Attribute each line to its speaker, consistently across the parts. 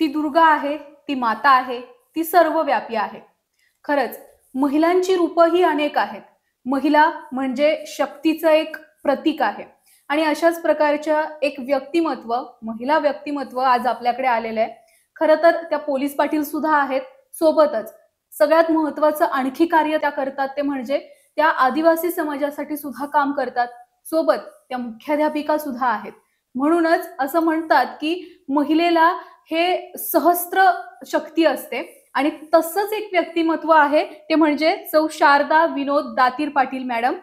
Speaker 1: ती दुर्गा आहे, ती माता आहे, ती सर्वव्यापी आहे. खरंच महिलांची रूपं ही अनेक आहेत. महिला म्हणजे शक्तीचं एक प्रतीक आहे आणि अशाच प्रकारच्या एक व्यक्तिमत्व, महिला व्यक्तिमत्व आज आपल्याकडे आलेलं आहे. खरं तर त्या पोलीस पाटील सुद्धा आहेत. सोबतच सगळ्यात महत्त्वाचं आणखी कार्य त्या करतात ते म्हणजे त्या आदिवासी समाजासाठी सुद्धा काम करतात. सोबत त्या मुख्याध्यापिका सुद्धा आहेत. म्हणूनच असं म्हणतात की महिलेला हे सहस्त्र शक्ती असते आणि तसंच एक व्यक्तिमत्व आहे ते म्हणजे सौ शारदा विनोद दातीर पाटील मॅडम.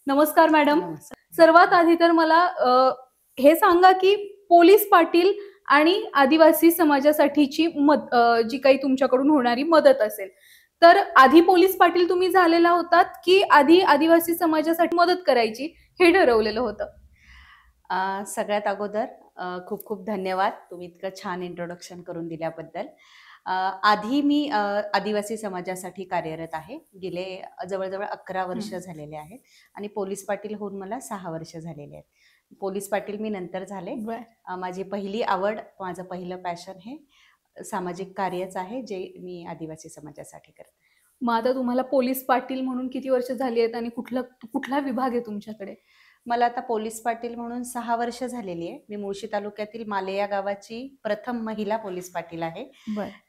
Speaker 1: नमस्कार मॅडम. सर्वात आधी तर मला हे सांगा की पोलीस पाटील आणि आदिवासी समाजासाठीची जी काही तुमच्याकडून होणारी मदत असेल, तर आधी पोलीस पाटील तुम्ही झालेला होतात की आधी आदिवासी समाजासाठी मदत करायची हे ठरवलेलं होतं?
Speaker 2: सगळ्यात अगोदर खूप खूप धन्यवाद तुम्ही इतकं छान इंट्रोडक्शन करून दिल्याबद्दल. आधी मी आदिवासी समाजासाठी कार्यरत आहे. गेले जवळजवळ 11 वर्ष झालेले आहेत आणि पोलीस पाटील होऊन मला 6 वर्ष झालेले आहेत. पोलीस पाटील मी नंतर झाले. माझी पहिली आवड, माझं पहिलं पॅशन हे सामाजिक कार्यच आहे, जे मी आदिवासी समाजासाठी करते.
Speaker 1: मग आता तुम्हाला पोलीस पाटील म्हणून किती वर्ष झाली आहेत आणि कुठला विभाग आहे तुमच्याकडे?
Speaker 2: मला आता पोलीस पाटील म्हणून 6 वर्ष झालेली आहे. मी मुळशी तालुक्यातील माले या गावाची प्रथम महिला पोलीस पाटील आहे,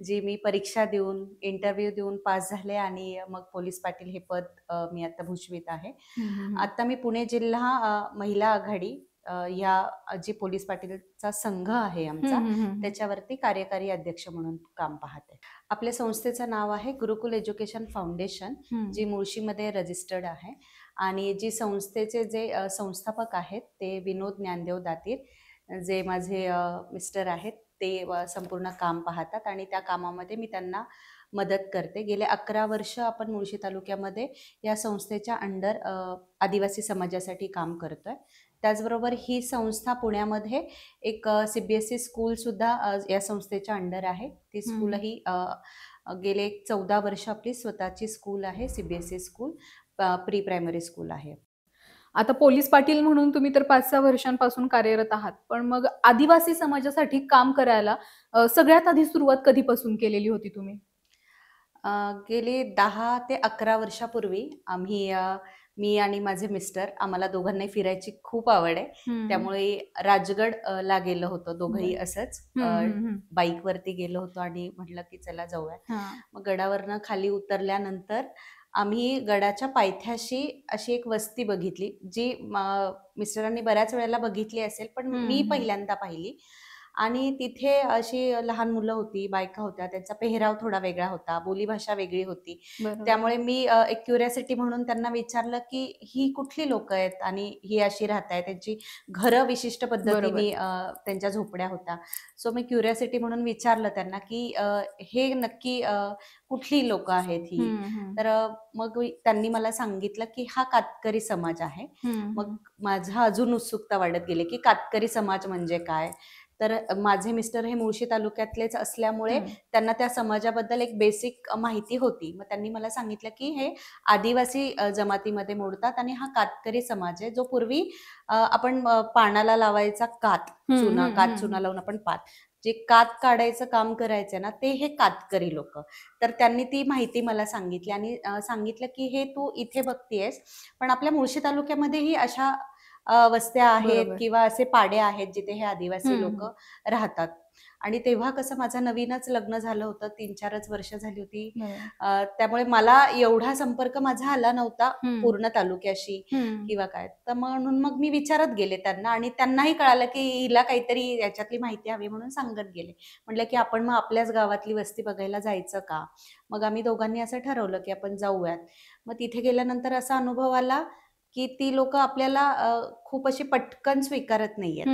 Speaker 2: जी मी परीक्षा देऊन, इंटरव्ह्यू देऊन पास झाले आणि मग पोलीस पाटील हे पद मी आता भूषवित आहे. आता मी पुणे जिल्हा महिला आघाडी या जी पोलीस पाटीलचा संघ आहे आमचा, त्याच्यावरती कार्यकारी अध्यक्ष म्हणून काम पाहते. आपल्या संस्थेचं नाव आहे गुरुकुल एज्युकेशन फाउंडेशन, जी मुळशीमध्ये रजिस्टर्ड आहे. आणि जी संस्थेचे जे संस्थापक आहेत ते विनोद ज्ञानदेव दातीर, जे माझे मिस्टर आहेत, ते संपूर्ण काम पाहतात आणि त्या कामामध्ये मी त्यांना मदत करते. गेले 11 वर्ष आपण मुळशी तालुक्यामध्ये या संस्थेच्या अंडर आदिवासी समाजासाठी काम करतोय. त्याचबरोबर ही संस्था पुण्यामध्ये एक CBSE स्कूलसुद्धा या संस्थेच्या अंडर आहे. ती स्कूलही गेले 14 वर्ष आपली स्वतःची स्कूल आहे, CBSE school, pre primary school आहे.
Speaker 1: आता पोलीस पाटील म्हणून तुम्ही तर 5-6 वर्षांपासून कार्यरत आहात, पण मग आदिवासी समाजासाठी काम करायला सगळ्यात आधी सुरुवात कधीपासून केलेली होती तुम्ही?
Speaker 2: गेली 10 ते 11 वर्षापूर्वी मी आणि माझे मिस्टर, आम्हाला दोघांनाही फिरायची खूप आवड आहे. त्यामुळे राजगड ला गेलो होतो दोघंही असंच. बाईकवरती गेलो होतो आणि म्हटलं की चला जाऊया. मग गडावरनं खाली उतरल्यानंतर आम्ही गडाच्या पायथ्याशी अशी एक वस्ती बघितली, जी मिस्टरांनी बऱ्याच वेळेला बघितली असेल, पण मी पहिल्यांदा पाहिली. आणि तिथे अशी लहान मुलं होती, बायका होत्या, त्यांचा पेहराव थोडा वेगळा होता, बोलीभाषा वेगळी होती. त्यामुळे मी एक क्युरिओसिटी म्हणून त्यांना विचारलं की ही कुठली लोक आहेत आणि ही अशी राहतायत. त्यांची घरं विशिष्ट पद्धतीने त्यांच्या झोपड्या होत्या. सो मी क्युरिओसिटी म्हणून विचारलं त्यांना की हे नक्की कुठली लोक आहेत ही. तर मग त्यांनी मला सांगितलं की हा कातकरी समाज आहे. मग माझा अजून उत्सुकता वाढत गेली की कातकरी समाज म्हणजे काय. तर माझे मिस्टर हे मुळशी तालुक्यातलेच असल्यामुळे त्यांना त्या समाजाबद्दल एक बेसिक माहिती होती. मग त्यांनी मला सांगितलं की हे आदिवासी जमातीमध्ये मोडतात आणि हा कातकरी समाज आहे, जो पूर्वी आपण पानाला लावायचा कात चुना लावून आपण पात, जे कात काढायचं काम करायचं ना, ते हे कातकरी लोक. तर त्यांनी ती माहिती मला सांगितली आणि सांगितलं की हे तू इथे बघतीयस, पण आपल्या मुळशी तालुक्यामध्येही अशा वस्त्या आहेत किंवा असे पाडे आहेत जिथे हे आदिवासी लोक राहतात. आणि तेव्हा कसं माझं नवीनच लग्न झालं होतं, 3-4च वर्ष झाली होती. त्यामुळे मला एवढा संपर्क माझा आला नव्हता पूर्ण तालुक्याशी किंवा काय. तर म्हणून मग मी विचारत गेले त्यांना आणि त्यांनाही कळालं की हिला काहीतरी याच्यातली माहिती हवी, म्हणून सांगत गेले. म्हटलं की आपण मग आपल्याच गावातली वस्ती बघायला जायचं का. मग आम्ही दोघांनी असं ठरवलं की आपण जाऊयात. मग तिथे गेल्यानंतर असा अनुभव आला की ती लोक आपल्याला खूप अशी पटकन स्वीकारत नाहीयेत.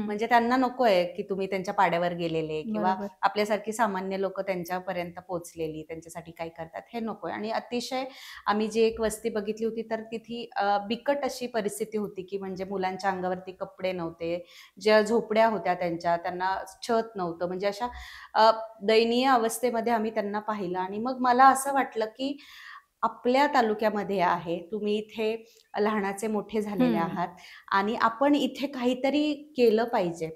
Speaker 2: म्हणजे त्यांना नकोय की तुम्ही त्यांच्या पाड्यावर गेलेले किंवा
Speaker 1: बरोबर.
Speaker 2: आपल्यासारखी सामान्य लोक त्यांच्यापर्यंत पोहोचलेली, त्यांच्यासाठी काय करतात हे नकोय. आणि अतिशय आम्ही जी एक वस्ती बघितली होती तर तिथे बिकट अशी परिस्थिती होती की म्हणजे मुलांच्या अंगावरती कपडे नव्हते, ज्या झोपड्या होत्या त्यांना छत नव्हतं. म्हणजे अशा दयनीय अवस्थेमध्ये आम्ही त्यांना पाहिलं. आणि मग मला असं वाटलं की आपल्या तालुक्यामध्ये आहे, तुम्ही इथे लहानाचे मोठे झालेले आहात आणि आपण इथे काहीतरी केलं पाहिजे.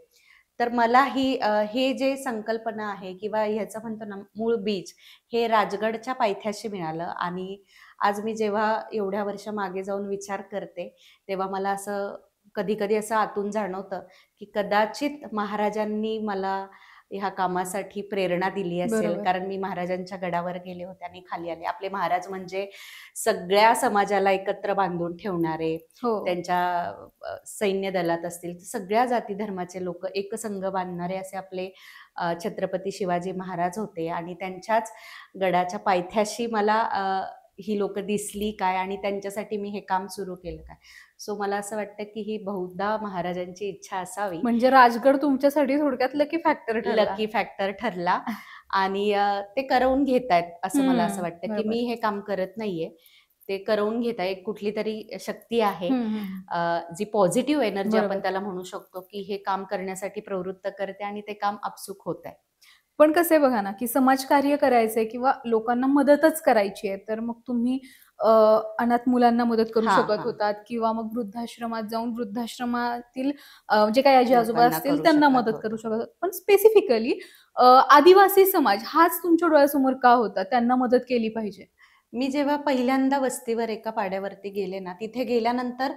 Speaker 2: तर मला हे जे संकल्पना आहे किंवा ह्याचं म्हणतो ना मूळ बीज, हे राजगडच्या पायथ्याशी मिळालं. आणि आज मी जेव्हा एवढ्या वर्ष मागे जाऊन विचार करते, तेव्हा मला असं कधी कधी असं आतून जाणवतं की कदाचित महाराजांनी मला ह्या कामासाठी प्रेरणा दिली असेल.
Speaker 1: बरोबर.
Speaker 2: कारण मी महाराजांच्या गडावर गेले होते आणि खाली आले. आपले महाराज म्हणजे सगळ्या समाजाला एकत्र बांधून ठेवणारे,
Speaker 1: हो.
Speaker 2: त्यांच्या सैन्य दलात असतील तर सगळ्या जाती धर्माचे लोक एकसंघ बांधणारे असे आपले छत्रपती शिवाजी महाराज होते. आणि त्यांच्याच गडाच्या पायथ्याशी मला ही लोक दिसली काय आणि त्यांच्यासाठी मी हे काम सुरू केलं काय. सो मला असं वाटतं की ही बहुधा महाराजांची इच्छा असावी.
Speaker 1: म्हणजे राजगड तुमच्यासाठी थोडक्यात लकी फॅक्टर ठरला.
Speaker 2: लकी फॅक्टर ठरला. आणि ते करवून घेतायत असं मला असं वाटतं की
Speaker 1: बरोबर.
Speaker 2: मी हे काम करत नाहीये, ते करवून घेताय. एक कुठली तरी शक्ती आहे जी पॉझिटिव्ह एनर्जी
Speaker 1: बरोबर.
Speaker 2: आपण त्याला म्हणू शकतो की हे काम करण्यासाठी प्रवृत्त करते आणि ते काम आपसूक होत आहे.
Speaker 1: पण कसं आहे बघा ना, की समाजकार्य करायचंय किंवा लोकांना मदतच करायची आहे, तर मग तुम्ही अनाथ मुलांना मदत करू
Speaker 2: हां,
Speaker 1: शकत
Speaker 2: हां.
Speaker 1: होतात किंवा मग वृद्धाश्रमात जाऊन वृद्धाश्रमातील जे काही आजी आजोबा
Speaker 2: लोकांना
Speaker 1: असतील
Speaker 2: करू
Speaker 1: त्यांना
Speaker 2: शकत
Speaker 1: मदत
Speaker 2: होतो.
Speaker 1: करू शकत होतात. पण स्पेसिफिकली आदिवासी समाज हाच तुमच्या डोळ्यासमोर का होता? त्यांना मदत केली पाहिजे.
Speaker 2: मी जेव्हा पहिल्यांदा वस्तीवर एका पाड्यावरती गेले ना, तिथे गेल्यानंतर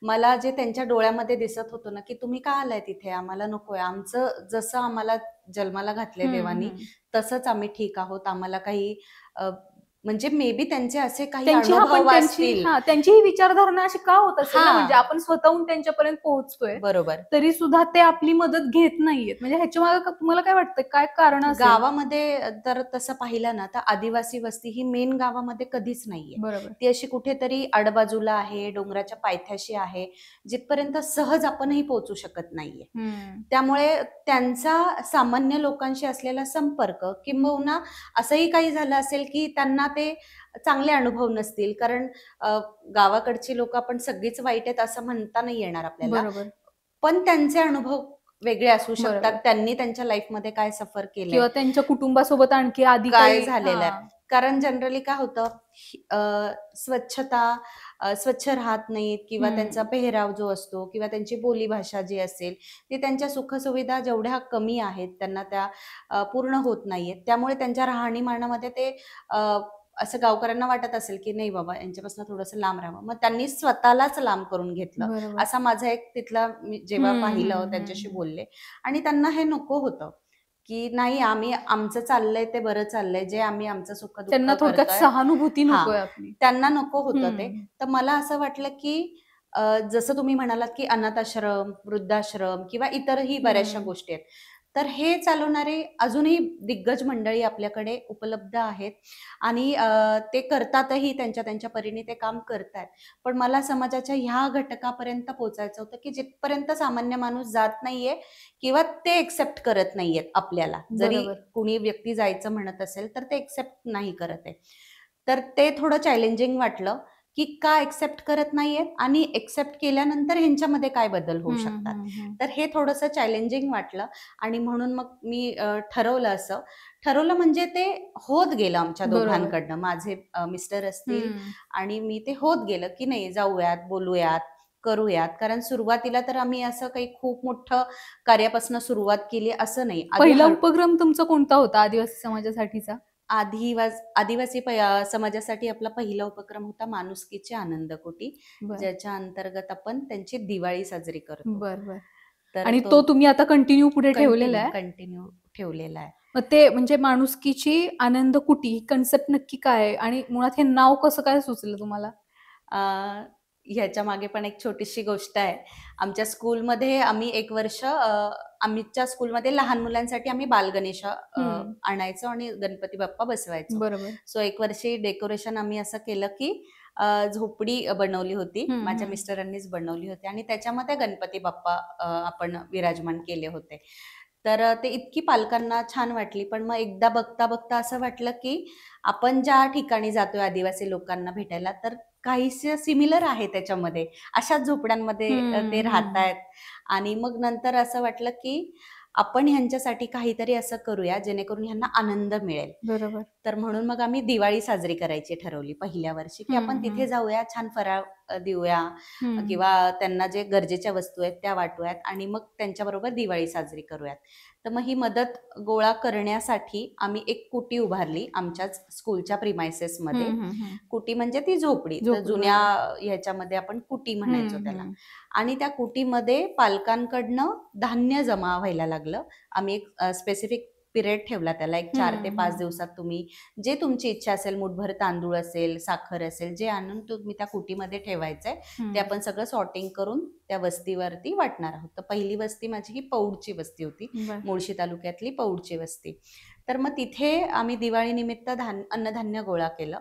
Speaker 2: मला जे त्यांच्या डोळ्यामध्ये दिसत होतं ना, की तुम्ही का आलाय तिथे? आम्हाला नकोय. आमचं जसं आम्हाला जन्माला घातलंय देवानी, तसंच आम्ही ठीक आहोत. आम्हाला काही म्हणजे मे बी त्यांचे असे काही अनुभव असतील.
Speaker 1: त्यांची ही विचारधारणा अशी का होत असेल ना, म्हणजे
Speaker 2: हां,
Speaker 1: आपण स्वतःहून त्यांच्यापर्यंत पोहोचतोय,
Speaker 2: बरोबर.
Speaker 1: तरी सुद्धा ते आपली मदत घेत नाहीयेत. म्हणजे ह्याच्या मागे तुम्हाला काय वाटतं, काय कारण असेल?
Speaker 2: गावामध्ये तर तसं पाहिलं ना, तर आदिवासी वस्ती ही मेन गावामध्ये कधीच नाहीये.
Speaker 1: बरोबर.
Speaker 2: ती अशी कुठेतरी आडबाजूला आहे, डोंगराच्या पायथ्याशी आहे, जिथपर्यंत सहज आपणही पोहोचू शकत नाहीये. त्यामुळे त्यांचा सामान्य लोकांशी असलेला संपर्क, किंबहुना असंही काही झालं असेल की त्यांना ते चांगले अनुभव नसतील. कारण गावाकडची लोक आपण सगळीच वाईट आहेत असं म्हणता नाही येणार आपल्याला.
Speaker 1: बरोबर.
Speaker 2: पण त्यांचे अनुभव वेगळे असू शकतात.
Speaker 1: बरोबर.
Speaker 2: त्यांनी त्यांच्या लाईफमध्ये काय सफर केलंय,
Speaker 1: किंवा त्यांच्या कुटुंबासोबत आणखी आधी
Speaker 2: काय
Speaker 1: काही
Speaker 2: झालेलं आहे. कारण जनरली काय होतं, स्वच्छता स्वच्छ राहत नाहीत किंवा त्यांचा पेहराव जो असतो किंवा त्यांची बोलीभाषा जी असेल ती, त्यांच्या सुखसुविधा जेवढ्या कमी आहेत त्यांना त्या पूर्ण होत नाहीयेत. त्यामुळे त्यांच्या राहणीमानामध्ये ते असं गावकऱ्यांना वाटत असेल की नाही बाबा यांच्यापासून थोडंसं लांब राहावं, मग त्यांनी स्वतःलाच लांब करून घेतलं.
Speaker 1: बरोबर.
Speaker 2: असा माझा एक तिथला, मी जेव्हा पाहिलं त्यांच्याशी बोलले आणि त्यांना हे नको होतं की नाही आम्ही आमचं चाललंय ते बरं चाललंय, जे आम्ही आमचं सुख दुःख
Speaker 1: त्यांना थोडक्यात
Speaker 2: करतोय.
Speaker 1: सहानुभूती
Speaker 2: हां,
Speaker 1: नकोय आपली.
Speaker 2: त्यांना नको होतं ते. तर मला असं वाटलं की जसं तुम्ही म्हणालात की अनाथ आश्रम, वृद्धाश्रम किंवा इतरही बऱ्याचशा गोष्टी आहेत. तर हे चालवणारे अजूनही दिग्गज मंडळी आपल्याकडे उपलब्ध आहेत आणि ते करतातही, त्यांच्या त्यांच्या परीने ते काम करतायत. पण मला समाजाच्या ह्या घटकापर्यंत पोहोचायचं होतं की जिथपर्यंत सामान्य माणूस जात नाहीये किंवा ते एक्सेप्ट करत नाहीयेत आपल्याला. जरी
Speaker 1: बरोबर.
Speaker 2: कुणी व्यक्ती जायचं म्हणत असेल तर ते एक्सेप्ट नाही करत आहे. तर ते थोडं चॅलेंजिंग वाटलं की का एक्सेप्ट करत नाहीयेत आणि एक्सेप्ट केल्यानंतर ह्यांच्यामध्ये काय बदल होऊ शकतात. तर हे थोडंसं चॅलेंजिंग वाटलं आणि म्हणून मग मी ठरवलं म्हणजे ते होत गेलं आमच्या
Speaker 1: बरोबर.
Speaker 2: दोघांकडनं. माझे मिस्टर असतील आणि मी, ते होत गेलं की नाही जाऊयात, बोलूयात, करूयात. कारण सुरुवातीला तर आम्ही असं काही खूप मोठं कार्यापासून सुरुवात केली असं नाही.
Speaker 1: पहिला उपक्रम तुमचा कोणता होता आदिवासी समाजासाठीचा?
Speaker 2: आदिवासी समाजासाठी आपला पहिला उपक्रम होता माणुसकीचे आनंद कोटी, ज्याच्या अंतर्गत आपण त्यांची दिवाळी साजरी करतो.
Speaker 1: बरोबर.
Speaker 2: तर
Speaker 1: आणि तो तुम्ही आता कंटिन्यू पुढे ठेवलेला आहे?
Speaker 2: कंटिन्यू ठेवलेला आहे.
Speaker 1: मग ते म्हणजे माणुसकीची आनंद कुटी ही कन्सेप्ट नक्की काय आहे आणि मुळात हे नाव कसं काय सुचलं तुम्हाला?
Speaker 2: ह्याच्या मागे पण एक छोटीशी गोष्ट आहे. आमच्या स्कूलमध्ये आम्ही एक वर्ष आमच्या स्कूलमध्ये लहान मुलांसाठी आम्ही बालगणेश आणायचो आणि गणपती बाप्पा बसवायचो.
Speaker 1: बरोबर.
Speaker 2: सो एक वर्षी डेकोरेशन आम्ही असं केलं की झोपडी बनवली होती,
Speaker 1: हम्म,
Speaker 2: माझ्या
Speaker 1: हम्म.
Speaker 2: मिस्टरांनीच बनवली होती आणि त्याच्यामध्ये गणपती बाप्पा आपण विराजमान केले होते. तर ते इतकी पालकांना छान वाटली. पण मग एकदा बघता बघता असं वाटलं की आपण ज्या ठिकाणी जातोय आदिवासी लोकांना भेटायला, तर काहीसे सिमिलर आहे त्याच्यामध्ये. अशाच झोपड्यांमध्ये ते राहतायत. आणि मग नंतर असं वाटलं की आपण ह्यांच्यासाठी काहीतरी असं करूया जेणेकरून ह्यांना आनंद मिळेल.
Speaker 1: बरोबर.
Speaker 2: तर म्हणून मग आम्ही दिवाळी साजरी करायची ठरवली पहिल्या वर्षी, की आपण तिथे जाऊया, छान फराळ देऊया किंवा त्यांना जे गरजेच्या वस्तू आहेत त्या वाटूयात आणि मग त्यांच्याबरोबर दिवाळी साजरी करूयात. तर मग ही मदत गोळा करण्यासाठी आम्ही एक कुटी उभारली आमच्याच स्कूलच्या प्रिमायसेसमध्ये. कुटी म्हणजे ती झोपडी. तर
Speaker 1: झोपडी,
Speaker 2: जुन्या ह्याच्यामध्ये आपण कुटी म्हणायचो त्याला. आणि त्या कुटीमध्ये पालकांकडनं धान्य जमा व्हायला लागलं. आम्ही एक स्पेसिफिक पिरियड ठेवला त्याला, एक 4 ते 5 दिवसात तुम्ही जे तुमची इच्छा असेल, मुठभर तांदूळ असेल, साखर असेल, जे आणून तुम्ही त्या कुटीमध्ये ठेवायचंय, ते आपण सगळं सॉर्टिंग करून त्या वस्तीवरती वाटणार आहोत. तर पहिली वस्ती माझी ही पौडची वस्ती होती, मुळशी तालुक्यातली पौडची वस्ती. तर मग तिथे आम्ही दिवाळीनिमित्त अन्नधान्य गोळा केलं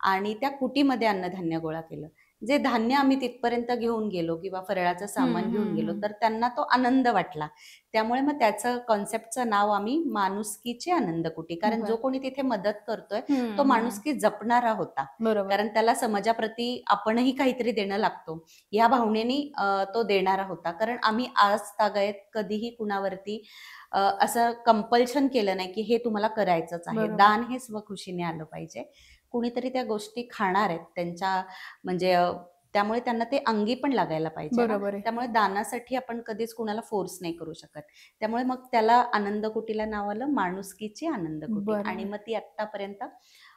Speaker 2: आणि त्या कुटीमध्ये अन्नधान्य गोळा केलं. जे धान्य आम्ही तिथपर्यंत घेऊन गेलो किंवा फराळाचं सामान घेऊन गेलो, तर त्यांना तो आनंद वाटला. त्यामुळे मग त्याचं कॉन्सेप्टचं नाव आम्ही माणुसकीची आनंद कुटी, कारण जो कोणी तिथे मदत करतोय तो माणुसकी जपणारा होता. कारण त्याला समाजाप्रती आपणही काहीतरी देणं लागतो या भावनेने तो देणारा होता. कारण आम्ही आज तागायत कधीही कुणावरती असं कंपल्शन केलं नाही की हे तुम्हाला करायचंच आहे. दान हे स्वखुशीने आलं पाहिजे. कुणीतरी त्या गोष्टी खाणार आहेत त्यांच्या, म्हणजे त्यामुळे त्यांना ते अंगी पण लागायला पाहिजे ना. त्यामुळे दानासाठी आपण कधीच कुणाला फोर्स नाही करू शकत. त्यामुळे मग त्याला आनंद कुटीला नाव आलं माणुसकीची आनंद कुटी. आणि मग ती आतापर्यंत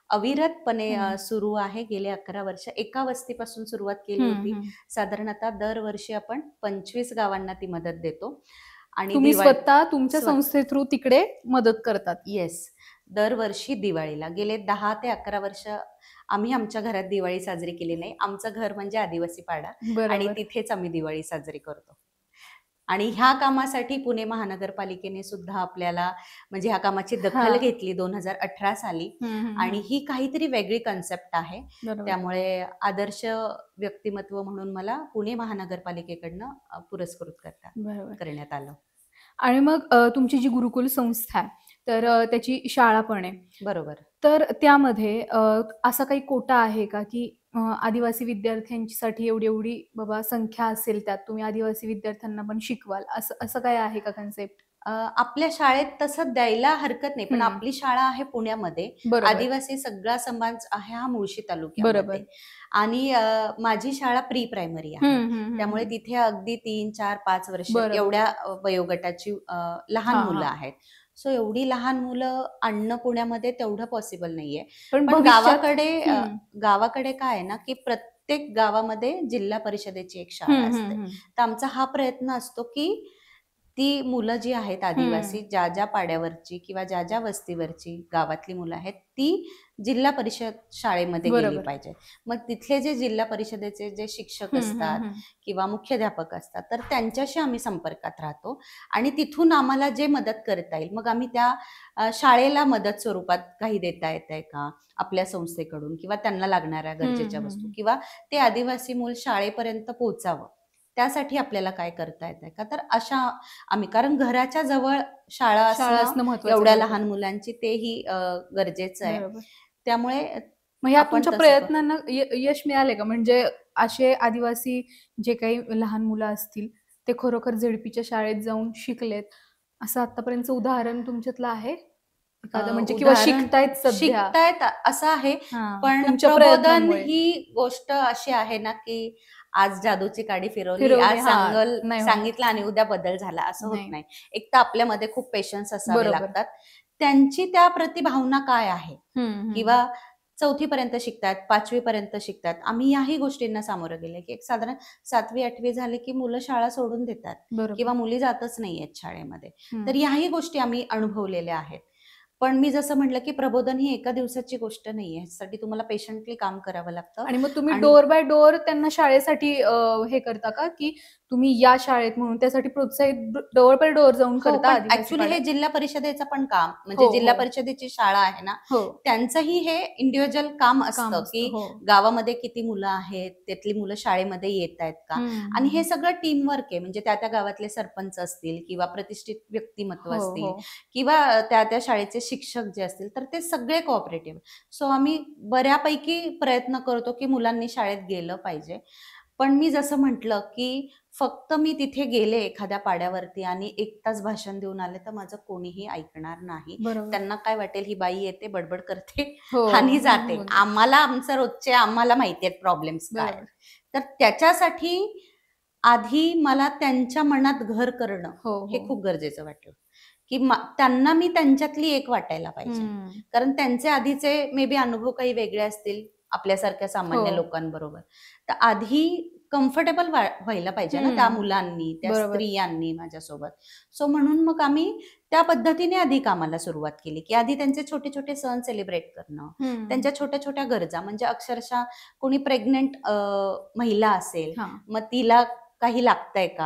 Speaker 2: अविरतपणे सुरू आहे. गेले 11 वर्ष एका वस्तीपासून सुरुवात केली होती. साधारणतः दरवर्षी आपण 25 गावांना ती मदत देतो. आणि
Speaker 1: तुम्ही स्वतः तुमच्या संस्थे थ्रू तिकडे मदत करतात?
Speaker 2: येस. दरवर्षी दिवाळीला गेले 10 ते 11 वर्ष आम्ही आमच्या घरात दिवाळी साजरी केली नाही. आमचं घर म्हणजे आदिवासी पाडा आणि तिथेच आम्ही दिवाळी साजरी करतो. आणि ह्या कामासाठी पुणे महानगरपालिकेने सुद्धा आपल्याला म्हणजे ह्या कामाची दखल घेतली 2018 साली. आणि ही काहीतरी वेगळी कन्सेप्ट आहे. त्यामुळे आदर्श व्यक्तिमत्व म्हणून मला पुणे महानगरपालिकेकडनं पुरस्कृत करण्यात आलं.
Speaker 1: आणि मग तुमची जी गुरुकुल संस्था आहे, तर त्याची शाळा पण आहे.
Speaker 2: बरोबर.
Speaker 1: तर त्यामध्ये असा काही कोटा आहे का की आदिवासी विद्यार्थ्यांसाठी एवढी बाबा संख्या असेल, त्यात तुम्ही आदिवासी विद्यार्थ्यांना पण शिकवाल, असं काय आहे का कन्सेप्ट?
Speaker 2: आपल्या शाळेत तसं द्यायला हरकत नाही, पण आपली शाळा आहे पुण्यामध्ये. आदिवासी सगळा समाज आहे हा मुळशी तालुक्यामध्ये. आणि माझी शाळा प्री प्रायमरी आहे. त्यामुळे तिथे अगदी 3, 4, 5 वर्ष एवढ्या वयोगटाची लहान मुलं आहेत. सो एवढी लहान मुलं आणणं पुण्यामध्ये तेवढं पॉसिबल नाहीये. पण गावाकडे काय आहे ना, की प्रत्येक गावामध्ये जिल्हा परिषदेची एक शाळा असते. तर आमचा हा प्रयत्न असतो की ती मुलं जी आहेत आदिवासी, ज्या ज्या पाड्यावरची किंवा ज्या ज्या वस्तीवरची गावातली मुलं आहेत, ती जिल्हा परिषद शाळेमध्ये गेली पाहिजे. मग तिथले जे जिल्हा परिषदेचे जे शिक्षक असतात किंवा मुख्याध्यापक असतात, तर त्यांच्याशी आम्ही संपर्कात राहतो आणि तिथून आम्हाला जे मदत करता येईल, मग आम्ही त्या शाळेला मदत स्वरूपात काही देता येतंय का आपल्या संस्थेकडून, किंवा त्यांना लागणाऱ्या गरजेच्या वस्तू, किंवा ते आदिवासी मूल शाळेपर्यंत पोहोचावं त्यासाठी आपल्याला काय करता येतंय का. तर अशा आम्ही, कारण घराच्या जवळ शाळा असणं एवढ्या लहान मुलांची, तेही गरजेचं आहे. त्यामुळे
Speaker 1: ह्या तुमच्या प्रयत्नांना यश मिळाले का? म्हणजे असे आदिवासी जे काही लहान मुलं असतील ते खरोखर झेडपीच्या शाळेत जाऊन शिकलेत, असं आतापर्यंत उदाहरण तुमच्यातलं आहे म्हणजे, किंवा
Speaker 2: शिकतायत असं आहे. पण प्रबोधन ही गोष्ट अशी आहे ना, की आज जादूची काडी फिरवली, आज सांगितलं आणि उद्या बदल झाला, असं होत नाही. एक तर आपल्यामध्ये खूप पेशन्स असावे लागतात. त्यांची त्या प्रति भावना काय आहे, किंवा 4थी पर्यंत शिकतात, 5वी पर्यंत शिकतात. आम्ही याही गोष्टींना सामोरं गेले की एक साधारण 7वी 8वी झाले की मुलं शाळा सोडून देतात किंवा मुली जातच नाहीयेत शाळेमध्ये. तर याही गोष्टी आम्ही अनुभवलेल्या आहेत. पण मी जसं म्हटलं की प्रबोधन ही एका दिवसाची गोष्ट नाहीये, ह्यासाठी तुम्हाला पेशंटली काम करावं लागतं.
Speaker 1: आणि मग तुम्ही
Speaker 2: आणि
Speaker 1: डोअर बाय डोअर त्यांना शाळेसाठी हे करता का, की तुम्ही या शाळेत म्हणून त्यासाठी प्रोत्साहित डोअर बाय डोअर जाऊन
Speaker 2: हो,
Speaker 1: करता
Speaker 2: पण
Speaker 1: आदिवासी
Speaker 2: ऍक्च्युली हे
Speaker 1: पाड्यात?
Speaker 2: जिल्हा परिषदेचं पण काम, म्हणजे
Speaker 1: हो,
Speaker 2: जिल्हा
Speaker 1: हो.
Speaker 2: परिषदेची शाळा आहे ना,
Speaker 1: हो.
Speaker 2: त्यांचंही हे इंडिव्हिज्युअल काम
Speaker 1: काम
Speaker 2: असतं,
Speaker 1: असतं.
Speaker 2: की
Speaker 1: हो.
Speaker 2: गावामध्ये किती मुलं आहेत, त्यातली मुलं शाळेमध्ये येत आहेत का, आणि हे सगळं टीम वर्क आहे. म्हणजे त्या गावातले सरपंच असतील किंवा प्रतिष्ठित व्यक्तिमत्व
Speaker 1: हो,
Speaker 2: असतील
Speaker 1: हो.
Speaker 2: किंवा त्या शाळेचे शिक्षक जे असतील, तर ते सगळे कोऑपरेटिव्ह. सो आम्ही बऱ्यापैकी प्रयत्न करतो की मुलांनी शाळेत गेलं पाहिजे. पण मी जसं म्हटलं की फक्त मी तिथे गेले एखाद्या पाड्यावरती आणि 1 तास भाषण देऊन आले, तर माझं कोणीही ऐकणार नाही.
Speaker 1: बरोबर.
Speaker 2: त्यांना काय वाटेल, ही बाई येते, बडबड करते
Speaker 1: हो.
Speaker 2: आणि जाते.
Speaker 1: निघून जाते.
Speaker 2: आम्हाला आमचं रोजचे आम्हाला माहिती आहेत प्रॉब्लेम्स काय आहेत.
Speaker 1: बरोबर.
Speaker 2: तर त्याच्यासाठी आधी मला त्यांच्या मनात घर करणं
Speaker 1: हो,
Speaker 2: हे
Speaker 1: हो.
Speaker 2: खूप गरजेचं वाटलं, की त्यांना मी त्यांच्यातली एक वाटायला पाहिजे. कारण त्यांचे आधीचे मे बी अनुभव काही वेगळे असतील आपल्यासारख्या सामान्य
Speaker 1: हो.
Speaker 2: लोकांबरोबर. तर आधी कम्फर्टेबल व्हायला पाहिजे ना त्या मुलांनी, त्या
Speaker 1: बरोबर.
Speaker 2: स्त्रियांनी माझ्यासोबत. सो म्हणून मग आम्ही त्या पद्धतीने आधी कामाला सुरुवात केली, की आधी त्यांचे छोटे छोटे सण सेलिब्रेट करणं, त्यांच्या छोट्या छोट्या गरजा, म्हणजे अक्षरशः कोणी प्रेग्नेंट महिला असेल,
Speaker 1: हां.
Speaker 2: मग तिला काही लागतंय का,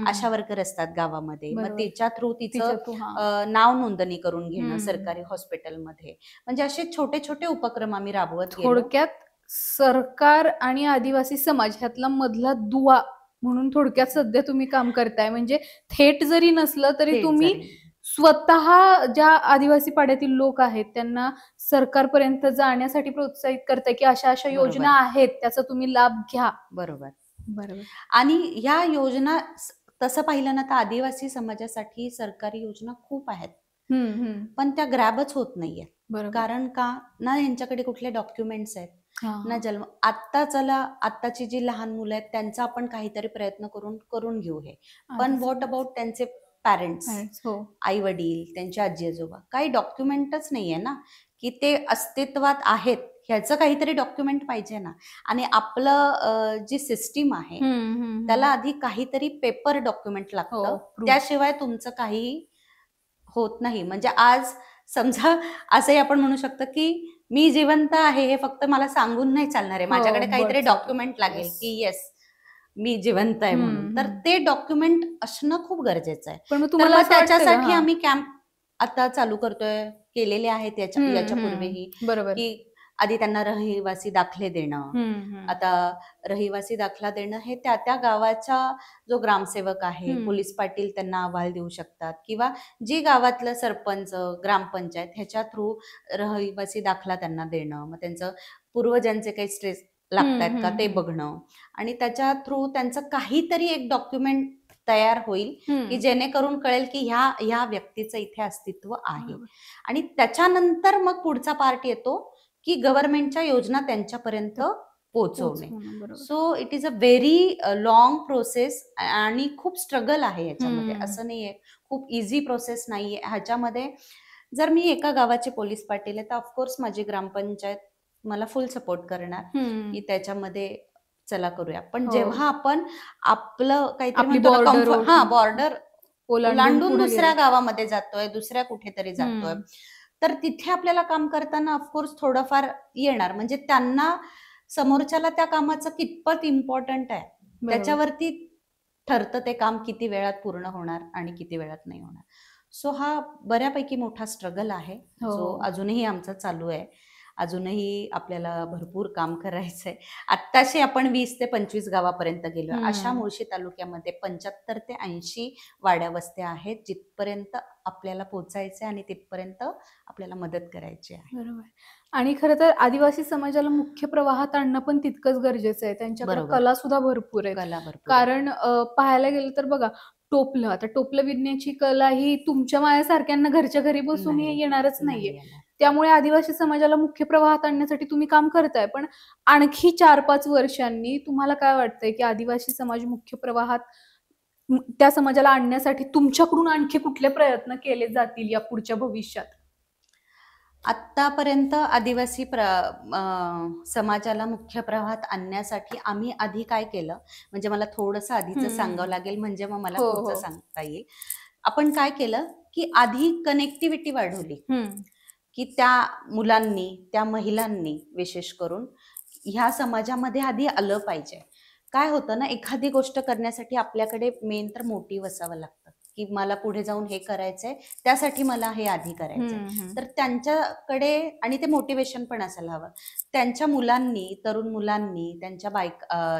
Speaker 2: आशा
Speaker 1: हं.
Speaker 2: वर्कर असतात गावामध्ये, मग
Speaker 1: बरोबर.
Speaker 2: तिच्या थ्रू तिचं
Speaker 1: तिच्या थ्रू हां.
Speaker 2: नाव नोंदणी करून घेणं
Speaker 1: हं.
Speaker 2: सरकारी हॉस्पिटलमध्ये. म्हणजे असे छोटे छोटे उपक्रम आम्ही राबवत गेलो.
Speaker 1: थोडक्यात सरकार आणि आदिवासी समाज ह्यातला मधला दुवा म्हणून थोडक्यात सध्या तुम्ही काम करताय. म्हणजे थेट जरी नसलं तरी
Speaker 2: थेट
Speaker 1: तुम्ही
Speaker 2: जरी.
Speaker 1: स्वतः ज्या आदिवासी पाड्यातील लोक आहेत त्यांना सरकारपर्यंत जाण्यासाठी प्रोत्साहित करताय, की अशा
Speaker 2: बरोबर.
Speaker 1: योजना आहेत त्याचा तुम्ही लाभ घ्या.
Speaker 2: बरोबर.
Speaker 1: बरोबर.
Speaker 2: आणि ह्या योजना तसं पाहिलं ना तर आदिवासी समाजासाठी सरकारी योजना खूप आहेत, पण त्या ग्रॅबच होत नाहीये.
Speaker 1: बरोबर.
Speaker 2: कारण का ना, यांच्याकडे कुठले डॉक्युमेंट्स आहेत ना,
Speaker 1: हां.
Speaker 2: जन्म. आत्ताची जी लहान मुलं आहेत त्यांचा आपण काहीतरी प्रयत्न करून घेऊ हे. पण
Speaker 1: आदिवासी
Speaker 2: व्हॉट अबाउट त्यांचे पॅरेंट्स,
Speaker 1: parents. हो.
Speaker 2: आई वडील, त्यांचे आजी आजोबा, काही डॉक्युमेंटच नाहीये ना, की ते अस्तित्वात आहेत. ह्याचं काहीतरी डॉक्युमेंट पाहिजे ना. आणि आपलं जी सिस्टीम आहे त्याला आधी काहीतरी पेपर डॉक्युमेंट
Speaker 1: हो.
Speaker 2: लागतं,
Speaker 1: proof.
Speaker 2: त्याशिवाय तुमचं काही होत नाही. म्हणजे आज समजा असंही आपण म्हणू शकतो की मी जिवंत आहे हे फक्त मला सांगून नाही चालणार आहे.
Speaker 1: हो,
Speaker 2: माझ्याकडे काहीतरी
Speaker 1: birth
Speaker 2: डॉक्युमेंट
Speaker 1: certificate.
Speaker 2: लागेल
Speaker 1: Yes.
Speaker 2: की येस, मी जिवंत आहे म्हणून. तर ते डॉक्युमेंट असणं खूप गरजेचं आहे.
Speaker 1: पण मग
Speaker 2: तर
Speaker 1: तुम्हाला
Speaker 2: मग
Speaker 1: असं वाटतं का?
Speaker 2: त्याच्यासाठी
Speaker 1: हां.
Speaker 2: आम्ही कॅम्प आता चालू करतोय, केलेले आहेत याच्यापूर्वीही,
Speaker 1: बरोबर.
Speaker 2: की आधी त्यांना रहिवासी दाखले देणं. आता रहिवासी दाखला देणं हे त्या गावाचा जो ग्रामसेवक आहे, पोलीस पाटील त्यांना अहवाल देऊ शकतात, किंवा जी गावातलं सरपंच, ग्रामपंचायत ह्याच्या थ्रू रहिवासी दाखला त्यांना देणं, मग त्यांचं पूर्वजांचे काही स्ट्रेस लागतात का ते बघणं, आणि त्याच्या थ्रू त्यांचं काहीतरी एक डॉक्युमेंट तयार होईल की जेणेकरून कळेल की ह्या व्यक्तीचं इथे अस्तित्व आहे. आणि त्याच्यानंतर मग पुढचा पार्ट येतो की गव्हर्नमेंटच्या योजना त्यांच्यापर्यंत पोहोचवणे. So it is a very long process आणि खूप स्ट्रगल आहे याच्यामध्ये. असं नाहीये, खूप इझी प्रोसेस नाहीये ह्याच्यामध्ये. जर मी एका गावाचे पोलीस पाटील आहे तर ऑफकोर्स माझी ग्रामपंचायत मला फुल सपोर्ट करणार की त्याच्यामध्ये चला करूया. पण जेव्हा आपण आपलं काहीतरी
Speaker 1: आपली
Speaker 2: म्हणतो ना,
Speaker 1: border
Speaker 2: बॉर्डर ओलांडून
Speaker 1: पुढे
Speaker 2: दुसऱ्या
Speaker 1: गेलं.
Speaker 2: गावामध्ये जातोय, दुसऱ्या कुठेतरी जातोय, तर तिथे आपल्याला काम करताना ऑफकोर्स थोडंफार येणार. म्हणजे त्यांना समोरच्याला त्या कामाचं कितपत इम्पॉर्टंट आहे त्याच्यावरती ठरतं ते काम किती वेळात पूर्ण होणार आणि किती वेळात नाही होणार. सो हा बऱ्यापैकी मोठा स्ट्रगल आहे, जो अजूनही आमचा चालू आहे. अजूनही आपल्याला भरपूर काम करायचंय. आत्ताशी आपण 20 ते 25 गावापर्यंत गेलो. अशा मुळशी तालुक्यामध्ये 75 ते 80 वाड्या वस्त्या आहेत जिथपर्यंत आपल्याला पोहोचायचंय आणि तिथपर्यंत आपल्याला मदत करायची आहे.
Speaker 1: बरोबर. आणि खरं तर आदिवासी समाजाला मुख्य प्रवाहात आणणं पण तितकंच गरजेचं आहे. त्यांच्याकडे
Speaker 2: बरोबर.
Speaker 1: कला सुद्धा भरपूर आहेत.
Speaker 2: कला भरपूर आहे.
Speaker 1: कारण पाहायला गेलं तर बघा, टोपलं, आता टोपलं विणण्याची कला ही तुमच्या माझ्यासारख्यांना घरच्या घरी बसून
Speaker 2: नाही,
Speaker 1: येणारच
Speaker 2: नाही
Speaker 1: नाहीये.
Speaker 2: येणार.
Speaker 1: त्यामुळे आदिवासी समाजाला मुख्य प्रवाहात आणण्यासाठी तुम्ही काम करताय. पण आणखी 4-5 वर्षांनी तुम्हाला काय वाटतंय, की आदिवासी समाज मुख्य प्रवाहात त्या समाजाला आणण्यासाठी तुमच्याकडून आणखी कुठले प्रयत्न केले जातील या पुढच्या भविष्यात?
Speaker 2: आत्तापर्यंत आदिवासी समाजाला मुख्य प्रवाहात आणण्यासाठी आम्ही आधी काय केलं, म्हणजे मला थोडंसं आधीचं सांगावं लागेल, म्हणजे मग मला पुढचं सांगता येईल. आपण काय केलं की आधी कनेक्टिव्हिटी वाढवली. की त्या मुलांनी, त्या महिलांनी विशेष करून ह्या समाजामध्ये आधी आलं पाहिजे. काय होतं ना, एखादी गोष्ट करण्यासाठी आपल्याकडे मेन तर मोटिव्ह असावं लागतं, की मला पुढे जाऊन हे करायचंय, त्यासाठी मला हे आधी करायचंय. तर त्यांच्याकडे आणि ते मोटिवेशन पण असायला हवं. त्यांच्या मुलांनी, तरुण मुलांनी, त्यांच्या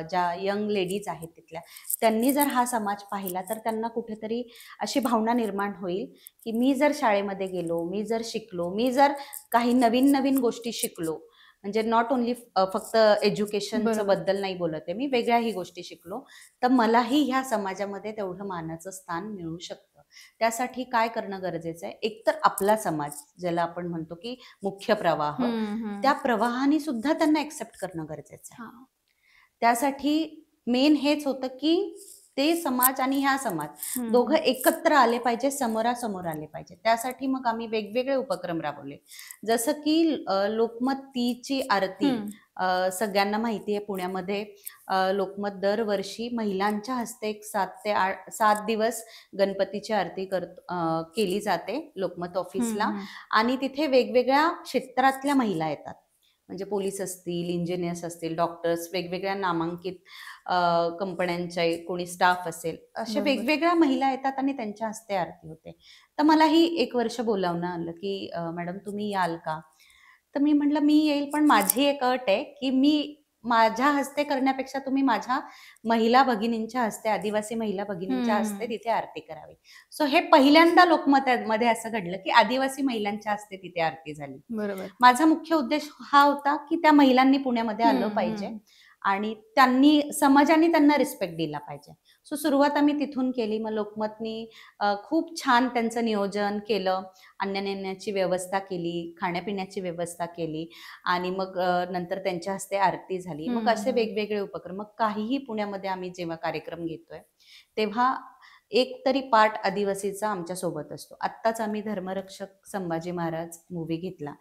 Speaker 2: ज्या यंग लेडीज आहेत तिथल्या, त्यांनी जर हा समाज पाहिला तर त्यांना कुठेतरी अशी भावना निर्माण होईल, की मी जर शाळेमध्ये गेलो, मी जर शिकलो, मी जर काही नवीन नवीन गोष्टी शिकलो, म्हणजे नॉट ओन्ली फक्त एज्युकेशनचं बद्दल नाही बोलत आहे मी, वेगळ्याही गोष्टी शिकलो, तर मलाही ह्या समाजामध्ये तेवढं मानाचं स्थान मिळू शकतं. त्यासाठी काय करणं गरजेचं आहे, एकतर आपला समाज ज्याला आपण म्हणतो की मुख्य प्रवाह, त्या प्रवाहाने सुद्धा त्यांना एक्सेप्ट करणं गरजेचं आहे. त्यासाठी मेन हेच होतं की ते समाज आणि ह्या समाज दोघं एकत्र आले पाहिजे, समोरासमोर आले पाहिजे. त्यासाठी मग आम्ही वेगवेगळे उपक्रम राबवले. जसं की लोकमत तीची आरती, सगळ्यांना माहिती आहे पुण्यामध्ये लोकमत दरवर्षी महिलांच्या हस्ते एक 7 दिवस गणपतीची आरती केली जाते लोकमत ऑफिसला. आणि तिथे वेगवेगळ्या क्षेत्रातल्या महिला येतात, म्हणजे पोलीस असतील, इंजिनियर्स असतील, डॉक्टर्स, वेगवेगळ्या नामांकित कंपन्यांचे कोणी स्टाफ असेल, अशा वेगवेगळ्या महिला येतात आणि त्यांच्या हस्ते आरती होते. तर मलाही 1 वर्ष बोलावणं आलं की मॅडम तुम्ही याल का? तर मी म्हटलं मी येईल, पण माझी एक अट आहे की मी माझ्या हस्ते करण्यापेक्षा तुम्ही माझ्या महिला भगिनींच्या हस्ते, आदिवासी महिला भगिनींच्या हस्ते तिथे आरती करावी. सो हे पहिल्यांदा लोकमतमध्ये असं घडलं की आदिवासी महिलांच्या हस्ते तिथे आरती झाली.
Speaker 1: बरोबर.
Speaker 2: माझा मुख्य उद्देश हा होता की त्या महिलांनी पुण्यामध्ये आलं पाहिजे आणि समाजाने त्यांना रिस्पेक्ट दिला पाहिजे. सो सुरुवात आम्ही तिथून केली. मग लोकमतनी खूप छान त्यांचं नियोजन केलं, आणण्यानेण्याची व्यवस्था केली, खाण्यापिण्याची व्यवस्था केली आणि मग नंतर त्यांच्या हस्ते आरती झाली. मग असे वेगवेगळे उपक्रम. मग काहीही पुण्यामध्ये आम्ही जेव्हा कार्यक्रम घेतोय तेव्हा एक तरी पार्ट आदिवासीचा आमच्या सोबत असतो. आत्ताच आम्ही धर्मरक्षक संभाजी महाराज मूवी घेतला.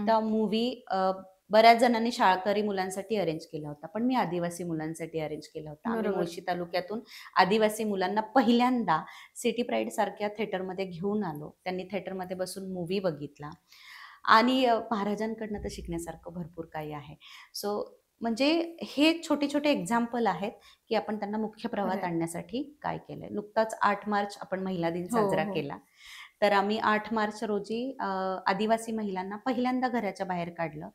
Speaker 2: त्या मूवी बऱ्याच जणांनी शाळकरी मुलांसाठी अरेंज केला होता, पण मी आदिवासी मुलांसाठी अरेंज केला होता. आम्ही मुळशी तालुक्यातून आदिवासी मुलांना पहिल्यांदा सिटी प्राईड सारख्या थिएटरमध्ये घेऊन आलो. त्यांनी थिएटरमध्ये बसून मूवी बघितला आणि महाराजांकडनं तर शिकण्यासारखं भरपूर काही आहे. सो म्हणजे हे छोटे छोटे एक्झाम्पल आहेत की आपण त्यांना मुख्य प्रवाहात आणण्यासाठी काय केलंय. नुकताच 8 मार्च आपण महिला दिन साजरा केला. तर आम्ही 8 मार्च रोजी आदिवासी महिलांना पहिल्यांदा घराच्या बाहेर काढलं.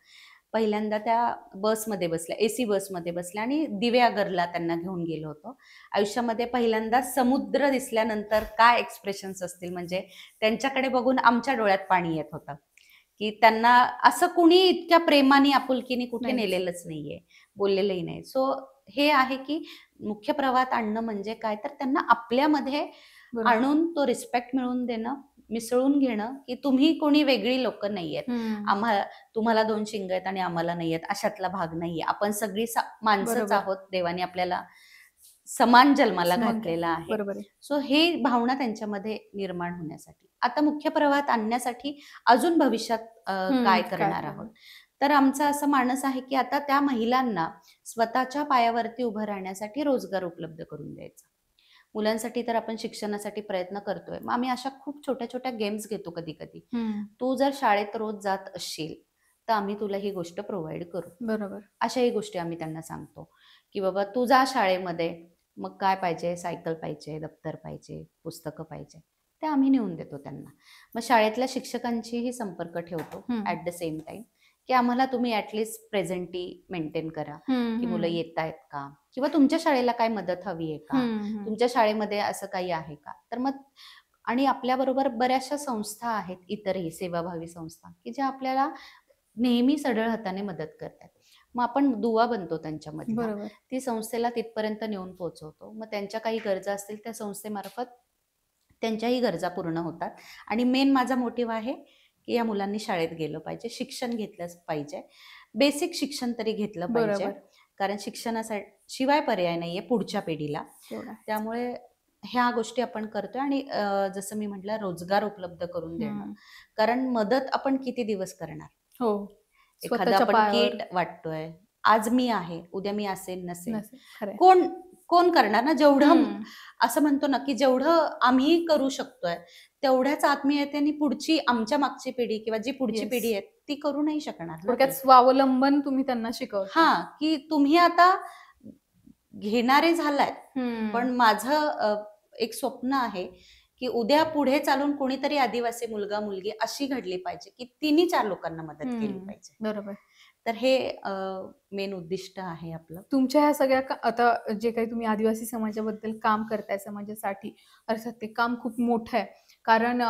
Speaker 2: पहिल्यांदा त्या बसमध्ये बसल्या, AC बसमध्ये बसल्या आणि दिव्यागरला त्यांना घेऊन गेलो होतो. आयुष्यामध्ये पहिल्यांदा समुद्र दिसल्यानंतर काय एक्सप्रेशन्स असतील, म्हणजे त्यांच्याकडे बघून आमच्या डोळ्यात पाणी येत होतं की त्यांना असं कुणी इतक्या प्रेमाने, आपुलकीने कुठे नेलेलंच नाहीये, बोललेलंही नाही. सो हे आहे की मुख्य प्रवाहात आणणं म्हणजे काय, तर त्यांना आपल्यामध्ये आणून तो रिस्पेक्ट मिळवून देणं, मिसळून घेणं की तुम्ही कोणी वेगळी लोक नाहीयेत, तुम्हाला 2 शिंग आहेत आणि आम्हाला नाहीयेत, अशातला भाग नाहीये. आपण सगळी माणसंच आहोत, देवाने आपल्याला समान जन्माला घातलेला आहे. सो हे भावना त्यांच्यामध्ये निर्माण होण्यासाठी, आता मुख्य प्रवाहात आणण्यासाठी अजून भविष्यात काय करणार आहोत, तर आमचा असं मानस आहे की आता त्या महिलांना स्वतःच्या पायावरती उभं राहण्यासाठी रोजगार उपलब्ध करून द्यायचा. मुलांसाठी तर आपण शिक्षणासाठी प्रयत्न करतोय, मग आम्ही अशा खूप छोट्या छोट्या गेम्स घेतो कधी कधी. तू जर शाळेत रोज जात असशील तर आम्ही तुला ही गोष्ट प्रोव्हाइड करू. बरोबर. अशाही गोष्टी आम्ही त्यांना सांगतो की बाबा तू जा शाळेमध्ये, मग काय पाहिजे, सायकल पाहिजे, दप्तर पाहिजे, पुस्तकं पाहिजे, ते आम्ही नेऊन देतो त्यांना. मग शाळेतल्या शिक्षकांशीही संपर्क ठेवतो ऍट द सेम टाइम की आम्हाला तुम्ही ऍटलिस्ट प्रेझेंटी मेंटेन करा की मुलं येत आहेत का, किंवा तुमच्या शाळेला काय मदत हवी आहे का, तुमच्या शाळेमध्ये असं काही आहे का. तर मग आणि आपल्याबरोबर बऱ्याचशा संस्था आहेत, इतरही सेवाभावी संस्था, की ज्या आपल्याला नेहमी सढळ हाताने मदत करतात. मग आपण दुवा बनतो त्यांच्यामध्ये, ती संस्थेला तिथपर्यंत नेऊन पोहोचवतो. मग त्यांच्या काही गरजा असतील त्या संस्थेमार्फत त्यांच्याही गरजा पूर्ण होतात. आणि मेन माझा मोटिव्ह आहे की या मुलांनी शाळेत गेलं पाहिजे, शिक्षण घेतलंच पाहिजे, बेसिक शिक्षण तरी घेतलं पाहिजे, कारण शिक्षणाशिवाय पर्याय नाहीये पुढच्या पिढीला. त्यामुळे ह्या गोष्टी आपण करतोय. आणि जसं मी म्हटलं, रोजगार उपलब्ध करून देणं, कारण मदत आपण किती दिवस करणार. एखादा आपण किट वाटतोय, आज मी आहे, उद्या मी असेल नसेल, कोण कोण करणार ना. जेवढं असं म्हणतो ना की जेवढं आम्ही करू शकतोय तेवढ्याच आत्मीयतेने पुढची आमच्या मागची पिढी किंवा जी पुढची
Speaker 1: Yes.
Speaker 2: पिढी आहे ती करू नाही शकणार ना
Speaker 1: थोडक्यात
Speaker 2: ते.
Speaker 1: स्वावलंबन तुम्ही त्यांना शिकवता.
Speaker 2: हा, की तुम्ही आता घेणारे झालात, पण माझं एक स्वप्न आहे की उद्या पुढे चालून कोणीतरी आदिवासी मुलगा मुलगी अशी घडली पाहिजे की तिने 4 लोकांना मदत केली पाहिजे.
Speaker 1: बरोबर.
Speaker 2: तर हे मेन उद्दिष्ट आहे आपलं.
Speaker 1: तुमच्या ह्या सगळ्या आता जे काही तुम्ही आदिवासी समाजाबद्दल काम करताय समाजासाठी, अर्थात ते काम खूप मोठं आहे. कारण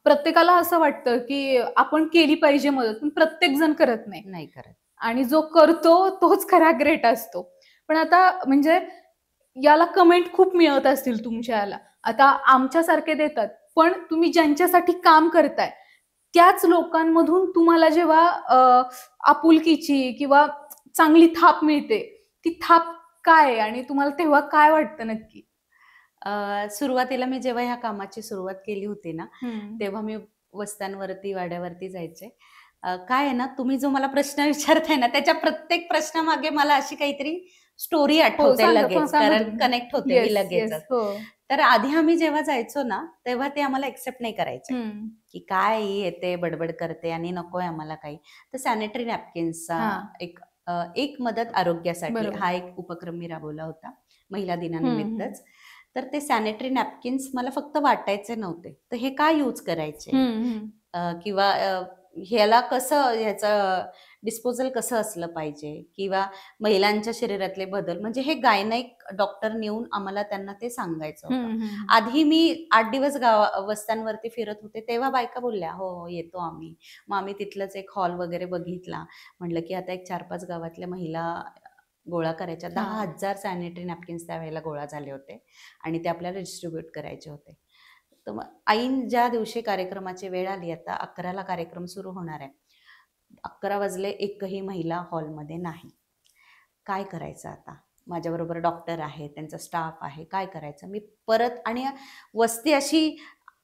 Speaker 1: प्रत्येकाला असं वाटतं की आपण केली पाहिजे मदत, पण प्रत्येक जण करत नाही
Speaker 2: करत.
Speaker 1: आणि जो करतो तोच खरा ग्रेट असतो. पण आता म्हणजे याला कमेंट खूप मिळत असतील तुमच्या याला. आता आमच्यासारखे देतात, पण तुम्ही ज्यांच्यासाठी काम करताय त्याच लोकांमधून तुम्हाला जेव्हा आपुलकीची किंवा चांगली थाप मिळते, ती थाप काय आहे आणि तुम्हाला तेव्हा काय वाटतं नक्की?
Speaker 2: सुरुवातीला मी जेव्हा ह्या कामाची सुरुवात केली होती ना, तेव्हा मी वस्त्यांवरती, वाड्यावरती जायचे. काय आहे ना, तुम्ही जो मला प्रश्न विचारताय ना, त्याच्या प्रत्येक प्रश्नामागे मला अशी काहीतरी स्टोरी आठवते लगेच, कारण कनेक्ट होते मी लगेचच. तर आधी आम्ही जेव्हा जायचो ना, तेव्हा ते आम्हाला एक्सेप्ट नाही करायचे, की काय येते बडबड करते आणि नकोय आम्हाला काही. तर सॅनिटरी नॅपकिन्सचा एक मदत आरोग्यासाठी हा एक उपक्रम मी राबवला होता महिला दिनानिमित्तच. तर ते सॅनिटरी नॅपकिन्स मला फक्त वाटायचे नव्हते, तर हे काय यूज करायचे किंवा ह्याला कसं, ह्याचं डिस्पोजल कसं असलं पाहिजे किंवा महिलांच्या शरीरातले बदल, म्हणजे हे गायनेक डॉक्टर नेऊन आम्हाला त्यांना ते सांगायचं होतं. आधी मी 8 दिवस वस्त्यांवरती फिरत होते, तेव्हा बायका बोलल्या हो येतो आम्ही. मग आम्ही तिथलंच एक हॉल वगैरे बघितला. म्हटलं की आता एक 4-5 गावातल्या महिला गोळा करायच्या. 10,000 सॅनिटरी नॅपकिन्स त्यावेळेला गोळा झाले होते आणि ते आपल्याला डिस्ट्रीब्यूट करायचे होते. तर मग ऐन ज्या दिवशी कार्यक्रमाची वेळ आली, आता 11ला कार्यक्रम सुरू होणार आहे, 11 वाजले, एकही महिला हॉलमध्ये नाही. काय करायचं आता? माझ्याबरोबर डॉक्टर आहे, त्यांचा स्टाफ आहे, काय करायचं? मी परत, आणि वस्ती अशी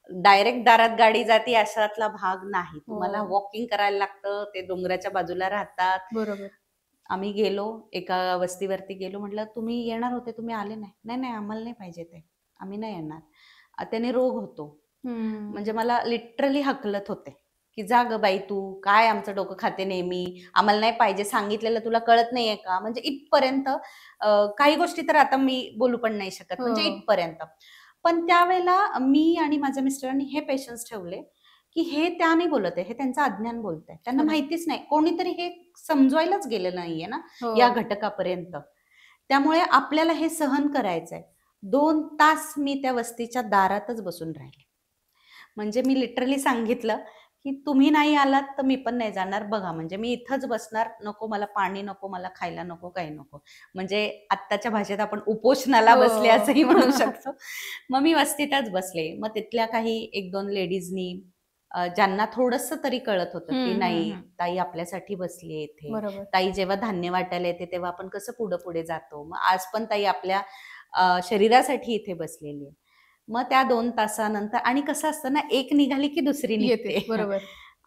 Speaker 2: डायरेक्ट दारात गाडी जाते अशातला भाग नाही, तुम्हाला वॉकिंग करायला लागतं. ते डोंगराच्या बाजूला राहतात.
Speaker 1: बरोबर.
Speaker 2: आम्ही गेलो, एका वस्तीवरती गेलो. म्हटलं तुम्ही येणार होते, तुम्ही आले नाही. नाही आम्हाला नाही पाहिजे ते, आम्ही नाही येणार. त्याने रोग होतो. म्हणजे मला लिटरली हकलत होते की जा ग बाई, तू काय आमचं डोकं खाते नेहमी, आम्हाला नाही पाहिजे, सांगितलेलं तुला कळत नाहीये का? म्हणजे इथपर्यंत काही गोष्टी तर आता मी बोलू पण नाही शकत, म्हणजे इथपर्यंत. पण त्यावेळेला मी आणि माझ्या मिस्टरांनी हे पेशन्स ठेवले की हे त्या नाही बोलत आहे, हे त्यांचं अज्ञान बोलत आहे, त्यांना माहितीच नाही, कोणीतरी हे समजवायलाच गेलं नाहीये ना या घटकापर्यंत. त्यामुळे आपल्याला हे सहन करायचंय. 2 तास मी त्या वस्तीच्या दारातच बसून राहिले. म्हणजे मी लिटरली सांगितलं की तुम्ही नाही आलात तर मी पण नाही जाणार, बघा म्हणजे मी इथंच बसणार, नको मला पाणी, नको मला खायला, नको काही नको. म्हणजे आत्ताच्या भाषेत आपण उपोषणाला बसले असंही म्हणू शकतो. मग मी वस्तीतच बसले. मग तिथल्या काही 1-2 लेडीजनी, ज्यांना थोडंसं तरी कळत होतं की नाही ताई आपल्यासाठी बसली इथे, ताई जेव्हा धान्य वाटायला येते तेव्हा आपण कसं पुढे पुढे जातो, मग आज पण ताई आपल्या शरीरासाठी इथे बसलेली आहे. मग त्या 2 तासानंतर, आणि कसं असतं ना, एक निघाली की दुसरी निघते, बरोबर.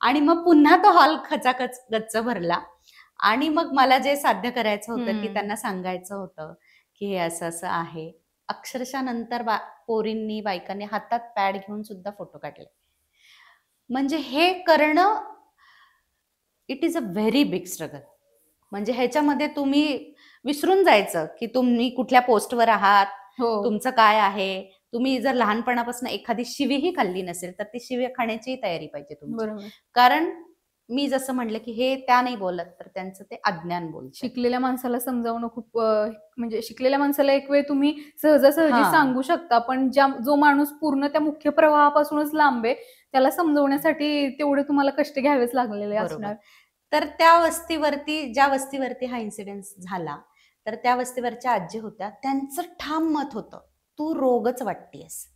Speaker 2: आणि मग पुन्हा तो हॉल खचाखच गच्च भरला. आणि मग मला जे साध्य करायचं होतं की त्यांना सांगायचं होतं की हे असं असं आहे. अक्षरशः नंतर पोरींनी, बायकांनी हातात पॅड घेऊन सुद्धा फोटो काढले. म्हणजे हे करणं, it is a very big struggle. म्हणजे ह्याच्यामध्ये तुम्ही विसरून जायचं की तुम्ही कुठल्या पोस्टवर आहात, तुमचं काय आहे. तुम्ही जर लहानपणापासून एखादी शिवीही खाल्ली नसेल तर ती शिवी खाण्याची तयारी पाहिजे तुमची. कारण मी जसं म्हटलं की हे त्या नाही बोलत, तर त्यांचं ते अज्ञान बोलत.
Speaker 1: शिकलेल्या माणसाला समजावणं खूप, म्हणजे शिकलेल्या माणसाला एक वेळ तुम्ही सहजासहजी सांगू शकता, पण जो माणूस पूर्ण त्या मुख्य प्रवाहापासूनच लांब आहे त्याला समजवण्यासाठी तेवढे तुम्हाला कष्ट घ्यावेच लागलेले असणार.
Speaker 2: तर त्या वस्तीवरती, ज्या वस्तीवरती हा इन्सिडेंट झाला, तर त्या वस्तीवरच्या आजी होत्या, त्यांचं ठाम मत होतं, तू रोगच वाटतेस,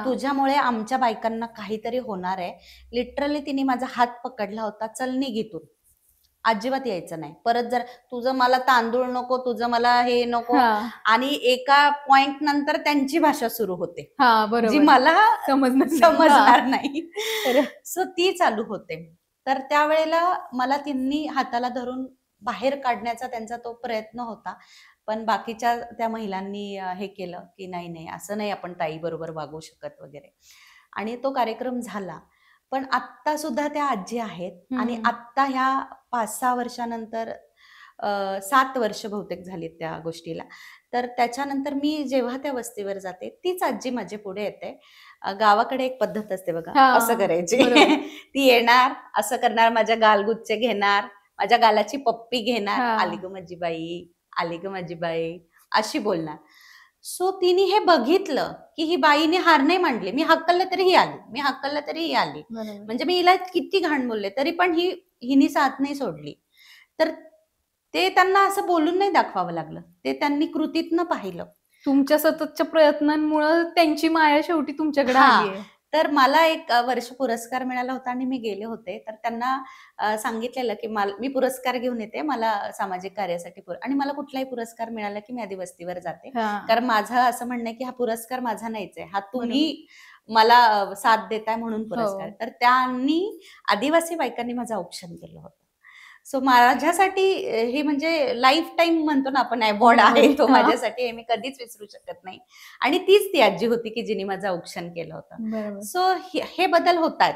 Speaker 2: तुझ्यामुळे आमच्या बायकांना काहीतरी होणार आहे. लिटरली तिने माझा हात पकडला होता, चल निघ इथून, अजिबात यायचं नाही परत. जर तुझं मला तांदूळ नको, तुझं मला हे नको, आणि एका पॉइंट नंतर त्यांची भाषा सुरू होते जी मला समजणार नाही, सो ती चालू होते. तर त्यावेळेला मला त्यांनी हाताला धरून बाहेर काढण्याचा त्यांचा तो प्रयत्न होता, पण बाकीच्या त्या महिलांनी हे केलं की नाही नाही, असं नाही आपण ताई बरोबर वागू शकत वगैरे. आणि तो कार्यक्रम झाला. पण आत्ता सुद्धा त्या आजी आहेत आणि आत्ता ह्या 5-6 वर्षानंतर 7 वर्ष बहुतेक झालीत त्या गोष्टीला. तर त्याच्यानंतर मी जेव्हा त्या वस्तीवर जाते, तीच आजी माझ्या पुढे येते. गावाकडे एक पद्धत असते बघा, असं करायची.
Speaker 1: बरोबर.
Speaker 2: ती येणार, असं करणार, माझ्या गालगुच्चे घेणार, माझ्या गालाची पप्पी घेणार, आली
Speaker 1: हा.
Speaker 2: ग माझी बाई, आली ग माझी बाई, अशी बोलणार. सो तिने हे बघितलं की ही बाईने हार नाही मांडली. मी हक्कलं तरी ही आली, मी हक्कलं तरी ही आली.
Speaker 1: बरोबर.
Speaker 2: म्हणजे मी हिला किती घाण बोलले तरी पण हिने साथ नाही सोडली. तर ते त्यांना असं बोलून नाही दाखवावं लागलं, ते त्यांनी कृतीतनं पाहिलं.
Speaker 1: तुमच्या सततच्या प्रयत्नांमुळे त्यांची माया शेवटी तुमच्याकडे
Speaker 2: हा.
Speaker 1: आली आहे.
Speaker 2: तर मला एक वर्ष पुरस्कार मिळाला होता आणि मी गेले होते. तर त्यांना सांगितलेलं की मी पुरस्कार घेऊन येते, मला सामाजिक कार्यासाठी आणि मला कुठलाही पुरस्कार मिळाला की मी आधी वस्तीवर जाते. कारण माझं असं म्हणणं आहे की हा पुरस्कार माझा नाहीच आहे, हा तुम्ही मला साथ देताय म्हणून पुरस्कार. तर त्यांनी आदिवासी बायकांनी माझं औक्षण केलं होतं. सो माझ्यासाठी हे म्हणजे लाईफ टाईम म्हणतो ना आपण, अवॉर्ड आहे तो माझ्यासाठी, हे मी कधीच विसरू शकत नाही. आणि तीच ती आजी होती की जिने माझं औक्षण केलं होतं. सो हे बदल होतात.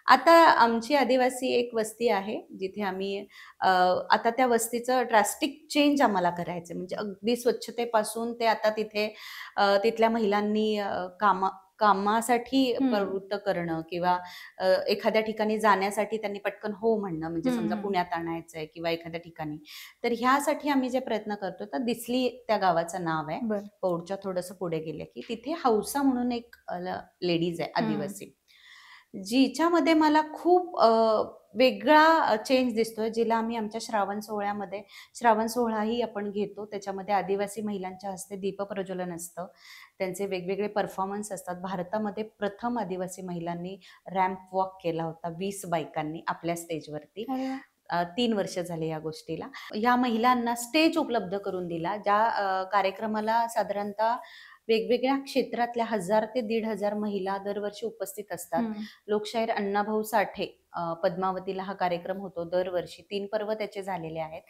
Speaker 2: आता आमची आदिवासी एक वस्ती आहे जिथे आम्ही आता त्या वस्तीचं ड्रास्टिक चेंज आम्हाला करायचं, म्हणजे अगदी स्वच्छतेपासून ते आता तिथे तिथल्या महिलांनी कामासाठी प्रवृत्त करणं किंवा एखाद्या ठिकाणी जाण्यासाठी त्यांनी पटकन हो म्हणणं, म्हणजे समजा पुण्यात आणायचंय किंवा एखाद्या ठिकाणी. तर ह्यासाठी आम्ही जे प्रयत्न करतो, तर दिसली त्या गावाचं नाव आहे, पौडच्या थोडंसं पुढे गेले की तिथे हौसा म्हणून एक लेडीज आहे आदिवासी, जिच्यामध्ये मला खूप वेगळा चेंज दिसतोय, जिला आम्ही आमच्या श्रावण सोहळ्यामध्ये, श्रावण सोहळाही आपण घेतो, त्याच्यामध्ये आदिवासी महिलांच्या हस्ते दीपप्रज्वलन असतं, त्यांचे वेगवेगळे परफॉर्मन्स असतात. भारतामध्ये प्रथम आदिवासी महिलांनी रॅम्प वॉक केला होता 20 बायकांनी आपल्या स्टेजवरती. 3 वर्ष झाले या गोष्टीला. या महिलांना स्टेज उपलब्ध करून दिला, ज्या कार्यक्रमाला साधारणतः वेगवेगळ्या क्षेत्रातल्या 1000 ते 1500 महिला दरवर्षी उपस्थित असतात. लोकशाहीर अण्णाभाऊ साठे पद्मावतीला हा कार्यक्रम होतो दरवर्षी, 3 पर्व त्याचे झालेले आहेत.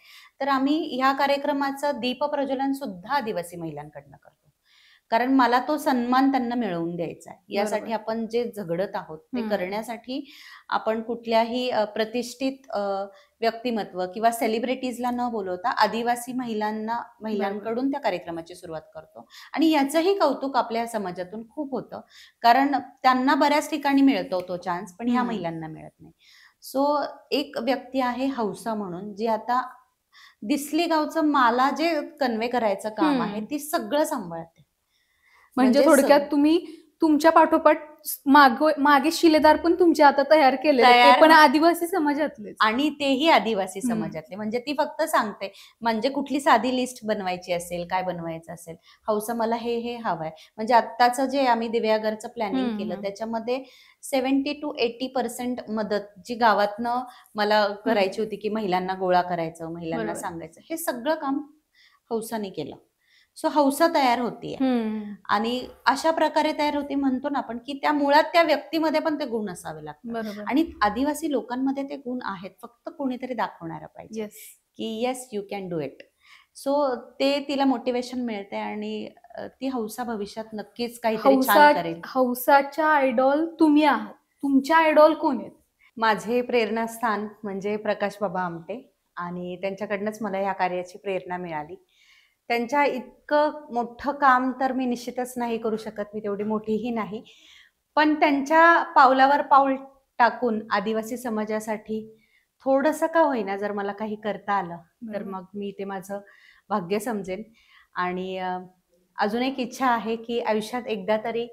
Speaker 2: तर आम्ही ह्या कार्यक्रमाचं दीपप्रज्वलन सुद्धा आदिवासी महिलांकडनं करतो, कारण मला तो सन्मान त्यांना मिळवून द्यायचा आहे. यासाठी आपण जे झगडत आहोत ते करण्यासाठी आपण कुठल्याही प्रतिष्ठित व्यक्तिमत्व किंवा सेलिब्रिटीजला न बोलवता आदिवासी महिलांकडून त्या कार्यक्रमाची सुरुवात करतो. आणि याचंही कौतुक आपल्या समाजातून खूप होतं, कारण त्यांना बऱ्याच ठिकाणी मिळतो तो चान्स, पण ह्या महिलांना मिळत नाही. सो एक व्यक्ती आहे हौसा म्हणून, जी आता दिसली गावचं मला जे कन्वे करायचं काम आहे ती सगळं सांभाळते.
Speaker 1: म्हणजे थोडक्यात तुम्ही तुमच्या पाठोपाठ मागे शिलेदार पण तुमचे आता तयार केले, ते पण आदिवासी समाजातले
Speaker 2: आणि तेही आदिवासी समाजातले. म्हणजे ती फक्त सांगते, म्हणजे कुठली साधी लिस्ट बनवायची असेल, काय बनवायचं असेल, हौसा मला हे हवंय. म्हणजे आत्ताचं जे आम्ही दिव्यागरचं प्लॅनिंग केलं त्याच्यामध्ये 70 to 80% मदत जी गावातनं मला करायची होती, की महिलांना गोळा करायचं, महिलांना सांगायचं, हे सगळं काम हौसाने केलं. सो हौसा तयार होतीये आणि अशा प्रकारे तयार होती, म्हणतो ना आपण, की त्या मुळात त्या व्यक्तीमध्ये पण ते गुण असावे लागतात. आणि आदिवासी लोकांमध्ये ते गुण आहेत, फक्त कोणीतरी दाखवणारं पाहिजे की yes you can do it. So ते तिला मोटिवेशन मिळते आणि ती हौसा भविष्यात नक्कीच काहीतरी छान करेल.
Speaker 1: हौसाच्या आयडॉल तुम्ही आहात, तुमच्या आयडॉल कोण आहेत?
Speaker 2: माझे प्रेरणास्थान म्हणजे प्रकाश बाबा आमटे, आणि त्यांच्याकडनंच मला या कार्याची प्रेरणा मिळाली. त्यांच्या इतकं मोठं काम तर मी निश्चितच नाही करू शकत, मी तेवढी मोठीही नाही, पण त्यांच्या पावलावर पाऊल टाकून आदिवासी समाजासाठी थोडंसं का होईना जर मला काही करता आलं तर मग मी ते माझं भाग्य समजेन. आणि अजून एक इच्छा आहे की आयुष्यात एकदा तरी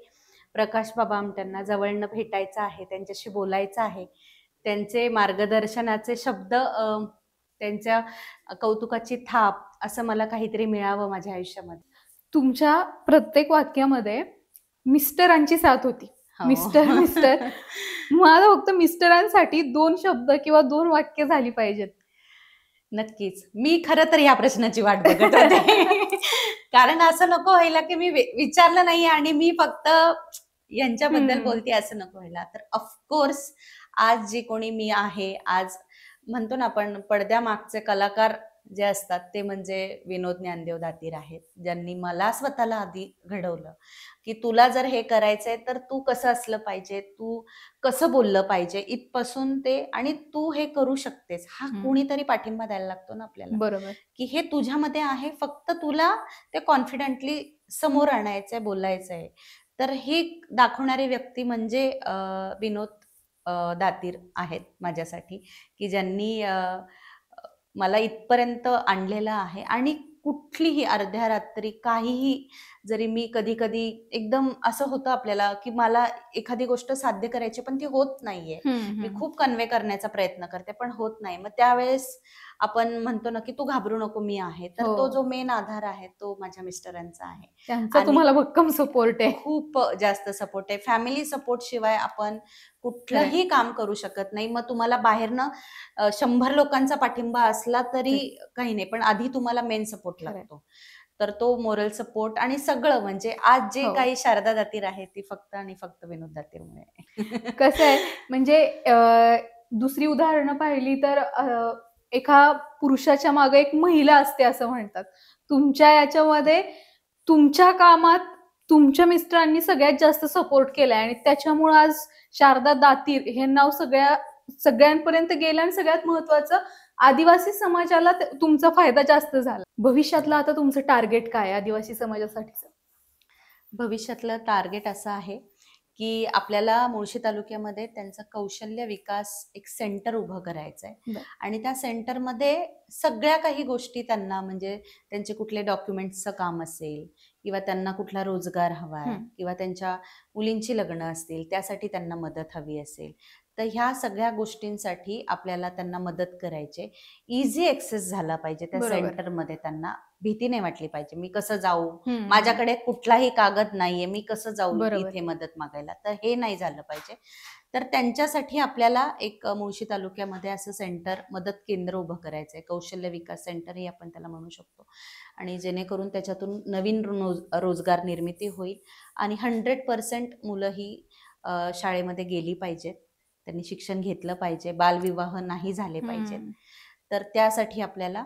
Speaker 2: प्रकाश बाबा आमट्यांना जवळनं भेटायचं आहे, त्यांच्याशी बोलायचं आहे, त्यांचे मार्गदर्शनाचे शब्द, त्यांच्या कौतुकाची थाप, असं मला काहीतरी मिळावं माझ्या आयुष्यामध्ये.
Speaker 1: तुमच्या प्रत्येक वाक्यामध्ये मिस्टरांची साथ होती. मिस्टर मला फक्त मिस्टरांसाठी 2 शब्द किंवा 2 वाक्य झाली पाहिजेत.
Speaker 2: नक्कीच. मी खरं तर ह्या प्रश्नाची वाट बघत होते. कारण असं नको व्हायला की मी विचारलं नाही आणि मी फक्त यांच्याबद्दल बोलते, असं नको व्हायला. तर ऑफकोर्स आज जी कोणी मी आहे, आज म्हणतो ना आपण पडद्यामागचे कलाकार जे असतात ते म्हणजे विनोद ज्ञानदेव दातीर आहेत, ज्यांनी मला स्वतःला आधी घडवलं की तुला जर हे करायचंय तर तू कसं असलं पाहिजे, तू कसं बोललं पाहिजे इथपासून ते, आणि तू हे करू शकतेस, हा कोणीतरी पाठिंबा द्यायला लागतो ना आपल्याला,
Speaker 1: बरोबर.
Speaker 2: की हे तुझ्यामध्ये आहे, फक्त तुला ते कॉन्फिडेंटली समोर आणायचंय, बोलायचंय. तर हे दाखवणारी व्यक्ती म्हणजे विनोद दातीर आहेत माझ्यासाठी, की ज्यांनी मला इथपर्यंत आणलेलं आहे. आणि कुठलीही अर्ध्या रात्री काहीही जरी मी कधी कधी एकदम असं होतं आपल्याला की मला एखादी गोष्ट साध्य करायची पण ती होत नाहीये, मी खूप कन्वे करण्याचा प्रयत्न करते पण होत नाही, मग त्यावेळेस आपण म्हणतो ना की तू घाबरू नको, मी आहे. तर तो जो मेन आधार आहे तो माझ्या मिस्टरांचा आहे.
Speaker 1: त्यांचा
Speaker 2: आणि
Speaker 1: तुम्हाला भक्कम सपोर्ट आहे.
Speaker 2: खूप जास्त सपोर्ट आहे. फॅमिली सपोर्ट शिवाय आपण कुठलंही काम करू शकत नाही. मग तुम्हाला बाहेरनं 100 लोकांचा पाठिंबा असला तरी काही नाही, पण आधी तुम्हाला मेन सपोर्ट लागतो. तर तो मोरल सपोर्ट आणि सगळं म्हणजे आज जे काही शारदा दातीर आहे ती फक्त आणि फक्त विनोद दातीरमुळे.
Speaker 1: कसं आहे म्हणजे दुसरी उदाहरणं पाहिली तर एका पुरुषाच्या मागे एक महिला असते असं म्हणतात. तुमच्या याच्यामध्ये तुमच्या कामात तुमच्या मिस्टरांनी सगळ्यात जास्त सपोर्ट केलाय आणि त्याच्यामुळे आज शारदा दातीर हे नाव सगळ्यांपर्यंत गेलं आणि सगळ्यात महत्वाचं आदिवासी समाजाला तुमचा फायदा जास्त झाला. भविष्यातलं आता तुमचं टार्गेट काय आदिवासी समाजासाठीचं?
Speaker 2: भविष्यातलं टार्गेट असं आहे की आपल्याला मुळशी तालुक्यामध्ये त्यांचा कौशल्य विकास एक सेंटर उभं करायचं आहे. आणि त्या सेंटरमध्ये सगळ्या काही गोष्टी त्यांना, म्हणजे त्यांचे कुठले डॉक्युमेंट्सचं काम असेल किंवा त्यांना कुठला रोजगार हवा आहे किंवा त्यांच्या मुलींची लग्न असतील त्यासाठी त्यांना मदत हवी असेल, तर ह्या सगळ्या गोष्टींसाठी आपल्याला त्यांना मदत करायची. इझी ऍक्सेस झाला पाहिजे त्या सेंटरमध्ये, त्यांना भीती नाही वाटली पाहिजे, मी कसं जाऊ, माझ्याकडे कुठलाही कागद नाहीये, मी कसं जाऊ इथे मदत मागायला, तर हे नाही झालं पाहिजे. तर त्यांच्यासाठी आपल्याला एक मुळशी तालुक्यामध्ये असं सेंटर, मदत केंद्र उभं करायचंय, कौशल्य विकास सेंटर हे आपण त्याला म्हणू शकतो. आणि जेणेकरून त्याच्यातून नवीन रोजगार निर्मिती होईल आणि 100% मुलं ही शाळेमध्ये गेली पाहिजेत, त्यांनी शिक्षण घेतलं पाहिजे, बालविवाह नाही झाले पाहिजेत. तर त्यासाठी आपल्याला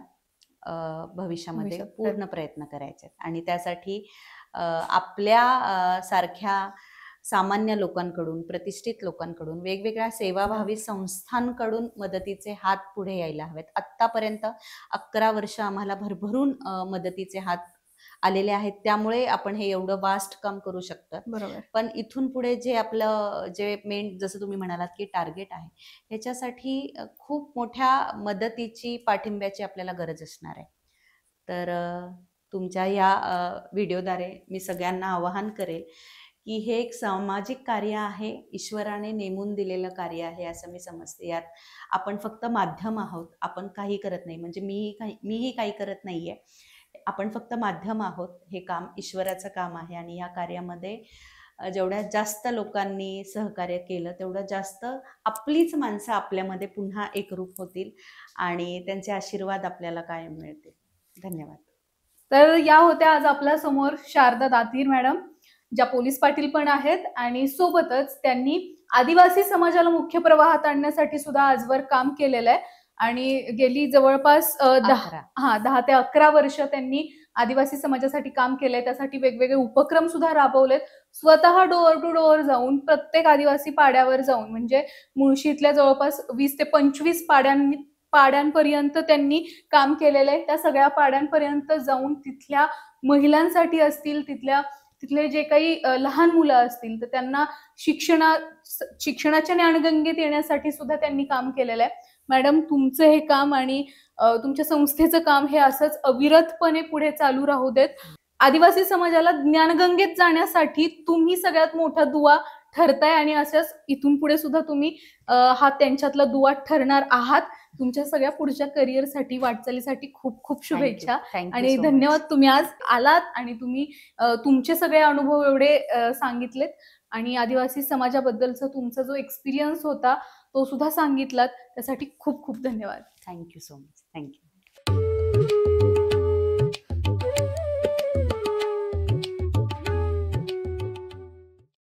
Speaker 2: भविष्यामध्ये पूर्ण प्रयत्न करायचे. आणि त्यासाठी आपल्या सारख्या सामान्य लोकांकडून, प्रतिष्ठित लोकांकडून, वेगवेगळ्या सेवाभावी संस्थांकडून मदतीचे हात पुढे यायला हवेत. आत्तापर्यंत 11 वर्ष आम्हाला भरभरून मदतीचे हात आलेले आहेत, त्यामुळे आपण हे एवढं वास्ट काम करू शकतो. पण इथून पुढे जे आपलं जे मेन, जसं तुम्ही म्हणालात की टार्गेट आहे, ह्याच्यासाठी खूप मोठ्या मदतीची, पाठिंब्याची आपल्याला गरज असणार आहे. तर तुमच्या या व्हिडिओद्वारे मी सगळ्यांना आवाहन करेल की हे एक सामाजिक कार्य आहे, ईश्वराने नेमून दिलेलं कार्य आहे असं मी समजते. यात आपण फक्त माध्यम आहोत, आपण काही करत नाही, म्हणजे मीही काही करत नाहीये, आपण फक्त माध्यम आहोत. हे काम ईश्वराचं काम आहे आणि या कार्यामध्ये जेवढ्या जास्त लोकांनी सहकार्य केलं तेवढं जास्त आपलीच माणसं आपल्यामध्ये पुन्हा एकरूप होतील आणि त्यांचे आशीर्वाद आपल्याला कायम मिळतील. धन्यवाद.
Speaker 1: तर या होत्या आज आपल्या समोर शारदा दातीर मॅडम, ज्या पोलीस पाटील पण आहेत आणि सोबतच त्यांनी आदिवासी समाजाला मुख्य प्रवाहात आणण्यासाठी सुद्धा आजवर काम केलेलं आहे. आणि गेली जवळपास 10 ते 11 वर्ष त्यांनी आदिवासी समाजासाठी काम केलंय. त्यासाठी वेगवेगळे उपक्रम सुद्धा राबवलेत. स्वतः डोअर टू डोअर जाऊन, प्रत्येक आदिवासी पाड्यावर जाऊन, म्हणजे मुळशीतल्या जवळपास 20 ते 25 पाड्यांपर्यंत त्यांनी काम केलेलं आहे. त्या सगळ्या पाड्यांपर्यंत जाऊन तिथल्या महिलांसाठी असतील, तिथले जे काही लहान मुलं असतील तर त्यांना शिक्षणाच्या ज्ञानगंगेत येण्यासाठी सुद्धा त्यांनी काम केलेलं आहे. मॅडम, तुमचं हे काम आणि तुमच्या संस्थेचं काम हे असंच अविरतपणे पुढे चालू राहू देत. आदिवासी समाजाला ज्ञानगंगेत जाण्यासाठी तुम्ही सगळ्यात मोठा दुवा ठरताय आणि असंच इथून पुढे सुद्धा तुम्ही हा त्यांच्यातला दुवा ठरणार आहात. तुमच्या सगळ्या पुढच्या करिअरसाठी, वाटचालीसाठी खूप खूप शुभेच्छा आणि धन्यवाद. तुम्ही आज आलात आणि तुम्ही तुमचे सगळे अनुभव एवढे सांगितलेत आणि आदिवासी समाजाबद्दलचा तुमचा जो एक्सपिरियन्स होता तो सुद्धा सांगितलात, त्यासाठी खूप खूप धन्यवाद.
Speaker 2: Thank you so much. थँक्यू.